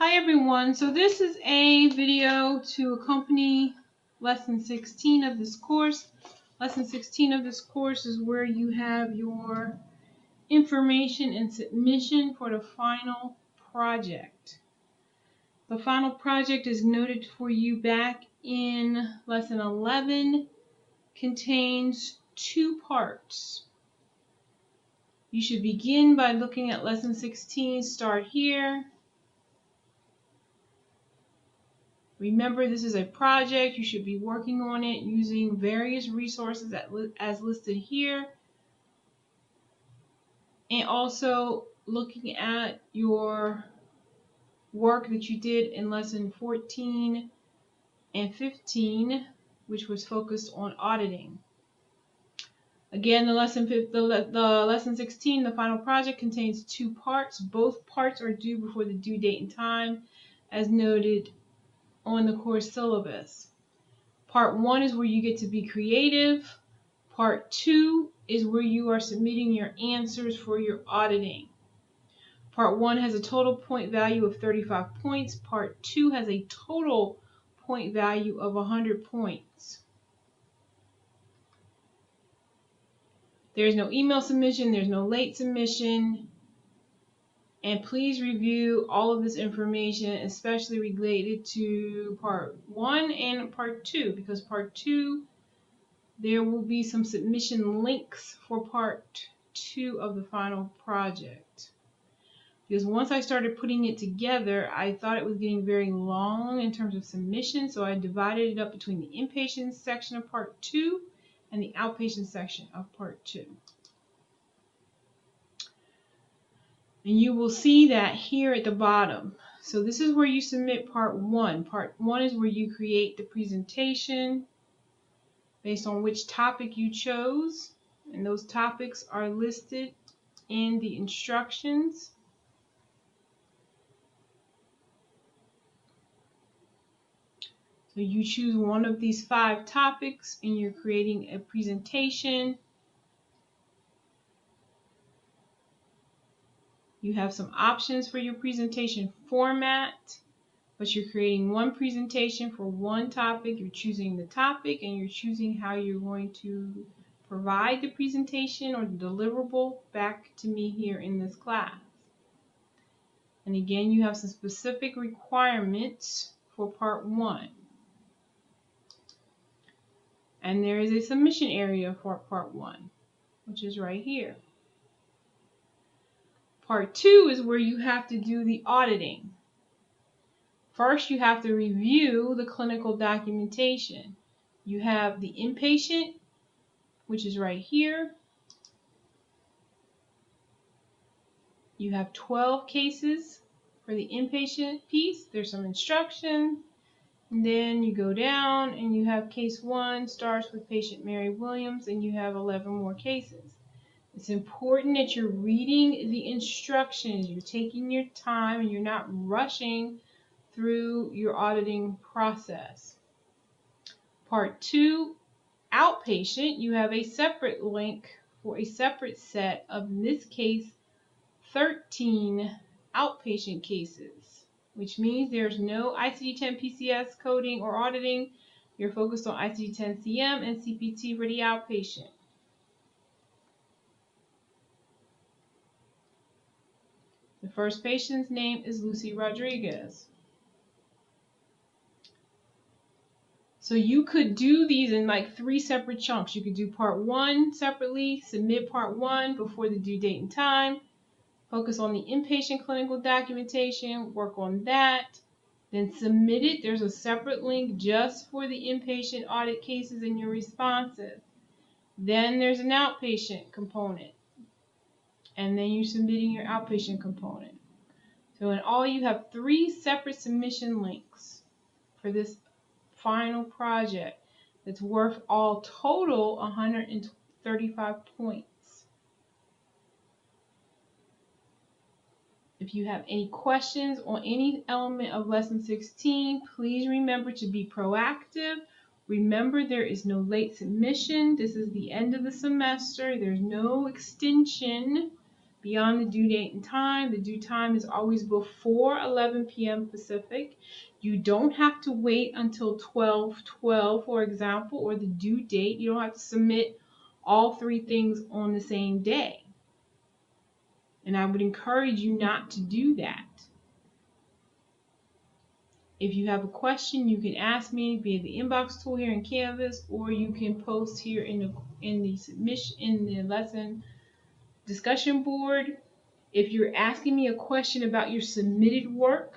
Hi everyone, so this is a video to accompany lesson 16 of this course. Lesson 16 of this course is where you have your information and submission for the final project. The final project is noted for you back in lesson 11, contains 2 parts. You should begin by looking at lesson 16, start here. Remember, this is a project. You should be working on it using various resources as listed here, and also looking at your work that you did in lesson 14 and 15, which was focused on auditing. Again, the lesson 16, the final project, contains 2 parts. Both parts are due before the due date and time, as noted on the course syllabus. Part 1 is where you get to be creative. Part 2 is where you are submitting your answers for your auditing. Part 1 has a total point value of 35 points. Part 2 has a total point value of 100 points. There's no email submission, there's no late submission. And please review all of this information, especially related to Part 1 and Part 2, because Part 2, there will be some submission links for Part 2 of the final project. Because once I started putting it together, I thought it was getting very long in terms of submission, so I divided it up between the inpatient section of Part 2 and the outpatient section of Part 2. And you will see that here at the bottom. So this is where you submit Part 1. Part 1 is where you create the presentation based on which topic you chose, and those topics are listed in the instructions. So you choose one of these 5 topics and you're creating a presentation. You have some options for your presentation format, but you're creating one presentation for one topic. You're choosing the topic and you're choosing how you're going to provide the presentation or the deliverable back to me here in this class. And again, you have some specific requirements for Part 1. And there is a submission area for Part 1, which is right here. Part 2 is where you have to do the auditing. First, you have to review the clinical documentation. You have the inpatient, which is right here. You have 12 cases for the inpatient piece. There's some instruction. And then you go down and you have case 1 starts with patient Mary Williams, and you have 11 more cases. It's important that you're reading the instructions. You're taking your time and you're not rushing through your auditing process. Part 2, outpatient, you have a separate link for a separate set of, in this case, 13 outpatient cases, which means there's no ICD-10 PCS coding or auditing. You're focused on ICD-10 CM and CPT for the outpatient. The first patient's name is Lucy Rodriguez. So you could do these in like 3 separate chunks. You could do Part 1 separately, submit Part 1 before the due date and time, focus on the inpatient clinical documentation, work on that, then submit it. There's a separate link just for the inpatient audit cases and your responses. Then there's an outpatient component, and then you're submitting your outpatient component. So in all, you have 3 separate submission links for this final project that's worth all total 135 points. If you have any questions on any element of lesson 16, please remember to be proactive. Remember, there is no late submission. This is the end of the semester. There's no extension. beyond the due date and time. The due time is always before 11 p.m. Pacific. You don't have to wait until 12:12, for example, or the due date. You don't have to submit all three things on the same day. And I would encourage you not to do that. If you have a question, you can ask me via the inbox tool here in Canvas, or you can post here in the lesson discussion board. If you're asking me a question about your submitted work,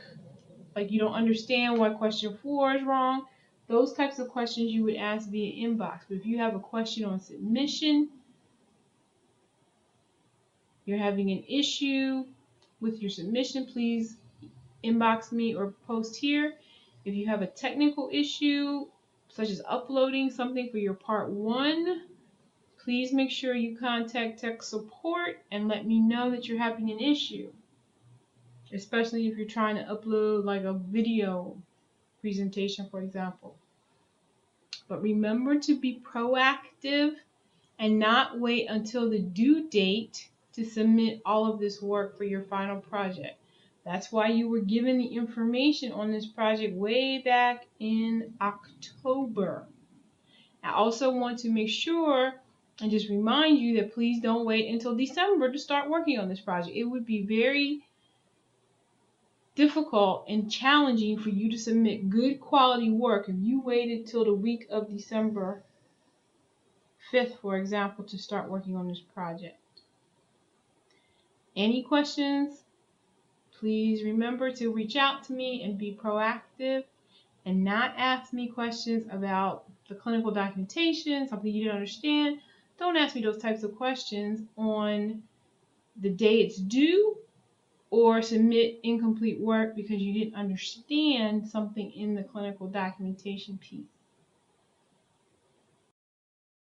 like you don't understand why question 4 is wrong, those types of questions you would ask via inbox. But if you have a question on submission, you're having an issue with your submission, please inbox me or post here. If you have a technical issue, such as uploading something for your part 1, please make sure you contact tech support and let me know that you're having an issue, especially if you're trying to upload like a video presentation, for example. But remember to be proactive and not wait until the due date to submit all of this work for your final project. That's why you were given the information on this project way back in October. I also want to make sure and just remind you that please don't wait until December to start working on this project. It would be very difficult and challenging for you to submit good quality work if you waited till the week of December 5th, for example, to start working on this project. Any questions? Please remember to reach out to me and be proactive and not ask me questions about the clinical documentation, something you didn't understand. Don't ask me those types of questions on the day it's due, or submit incomplete work because you didn't understand something in the clinical documentation piece.